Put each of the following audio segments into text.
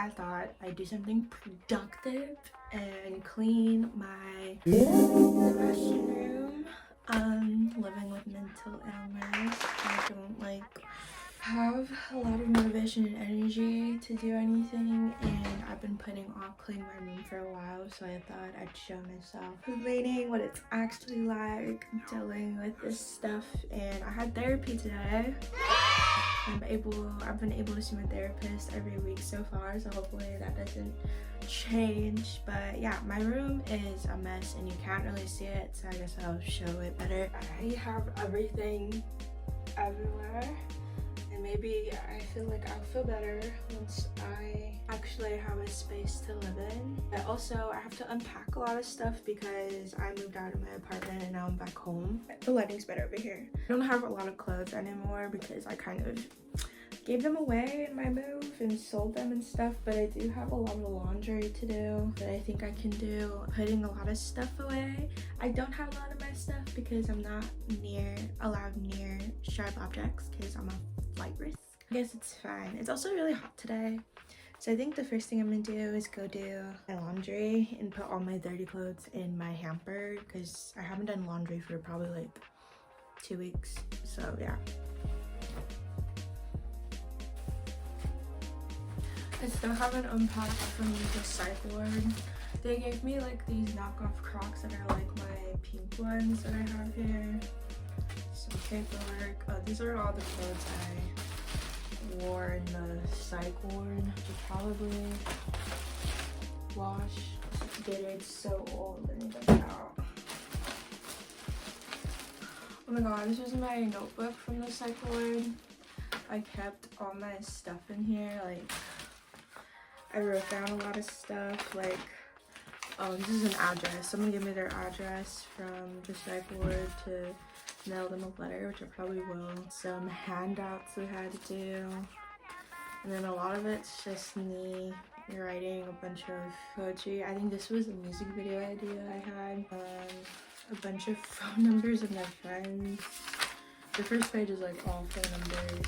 I thought I'd do something productive and clean my restroom. Living with mental illness, I don't like have a lot of motivation and energy to do anything, and I've been putting off cleaning my room for a while, so I thought I'd show myself cleaning what it's actually like dealing with this stuff. And I had therapy today. I've been able to see my therapist every week so far, so hopefully that doesn't change. But yeah, my room is a mess and you can't really see it, so I guess I'll show it better. I have everything everywhere, and maybe I feel like I'll feel better once I actually have a space to live in. But also I have to unpack a lot of stuff because I moved out of my apartment and now I'm back home. The lighting's better over here. I don't have a lot of clothes anymore because I kind of gave them away in my move and sold them and stuff, but I do have a lot of laundry to do that I think I can do. Putting a lot of stuff away. I don't have a lot of my stuff because I'm not allowed near sharp objects because I'm a flight risk. I guess it's fine. It's also really hot today, so I think the first thing I'm gonna do is go do my laundry and put all my dirty clothes in my hamper because I haven't done laundry for probably like 2 weeks, so yeah. I still haven't unpacked from the psych ward. They gave me like these knockoff Crocs that are like my pink ones that I have here. Some paperwork. These are all the clothes I wore in the psych ward. Should probably wash. It's so old. I need them out. Oh my god, this is my notebook from the psych ward. I kept all my stuff in here. Like, I wrote down a lot of stuff, like, oh, this is an address. Someone gave me their address from the psych ward to mail them a letter, which I probably will. Some handouts we had to do. And then a lot of it's just me writing a bunch of poetry. I think this was a music video idea I had. A bunch of phone numbers of my friends. The first page is like all phone numbers.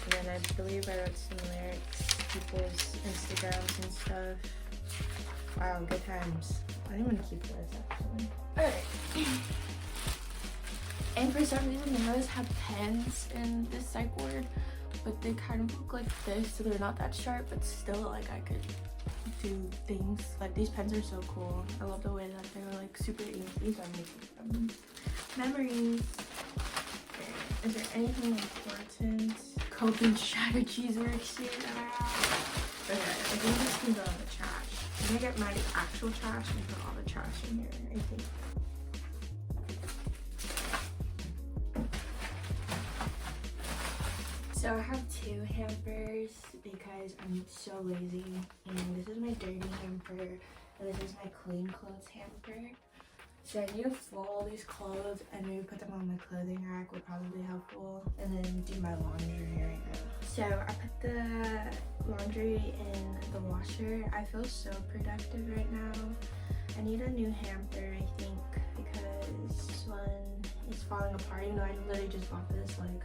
And then I believe I wrote some lyrics, people's Instagrams and stuff. Wow, good times. I didn't want to keep this actually. Alright. And for some reason they always have pens in this psych ward, but they kind of look like this, so they're not that sharp, but still like I could do things. Like, these pens are so cool. I love the way that they're like super inky, so I'm making them. Memories. Okay. Is there anything important? Coping strategies worksheet. Okay, I think this can go in the trash. I'm gonna get my actual trash and put all the trash in here, I think. So I have 2 hampers because I'm so lazy. And this is my dirty hamper, and this is my clean clothes hamper. So I need to fold all these clothes and maybe put them on my clothing rack would probably be helpful. And then do my laundry right now. So I put the laundry in the washer. I feel so productive right now. I need a new hamper, I think, because this one is falling apart. Even though I literally just bought this like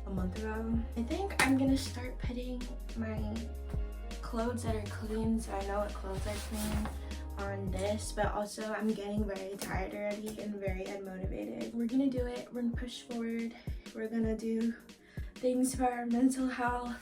a month ago. I think I'm gonna start putting my clothes that are clean, so I know what clothes are clean, on this. But also I'm getting very tired already and very unmotivated. We're gonna do it. We're gonna push forward. We're gonna do things for our mental health.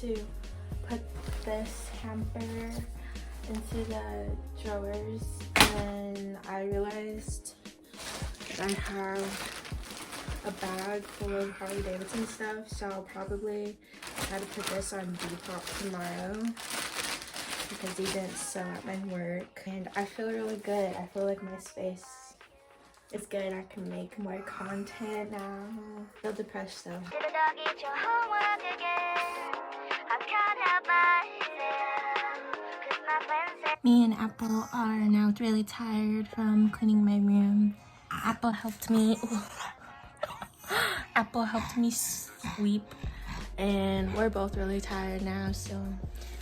to put this hamper into the drawers, and I realized that I have a bag full of Harley Davidson stuff, so I'll probably try to put this on Depop tomorrow because they didn't sell at my work. And I feel really good. I feel like my space is good. I can make more content now. I feel depressed though. Me and Apple are now really tired from cleaning my room. Apple helped me sweep, and we're both really tired now, so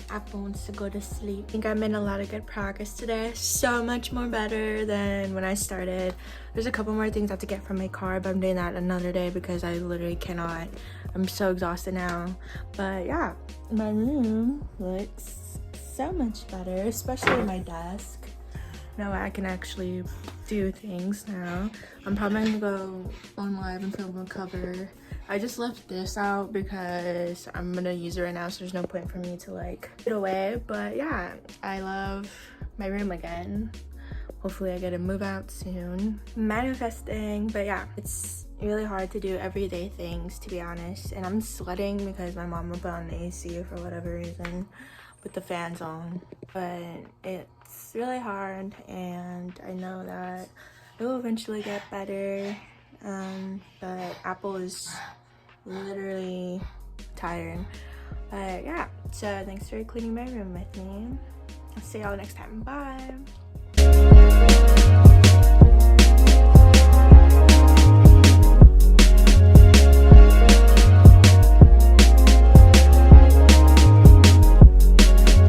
Apple wants to go to sleep. I think I made a lot of good progress today. So much more better than when I started. There's a couple more things I have to get from my car, but I'm doing that another day because I literally cannot. I'm so exhausted now. But yeah, my room looks so much better, especially my desk. Now I can actually do things now. I'm probably gonna go on live and film a cover. I just left this out because I'm gonna use it right now, so there's no point for me to like put it away. But yeah, I love my room again. Hopefully I get to move out soon. Manifesting. But yeah, it's really hard to do everyday things, to be honest. And I'm sweating because my mom will put on the AC for whatever reason with the fans on. But it's really hard, and I know that it will eventually get better. But Apple is literally tired. But yeah, so thanks for cleaning my room with me. I'll see y'all next time. Bye.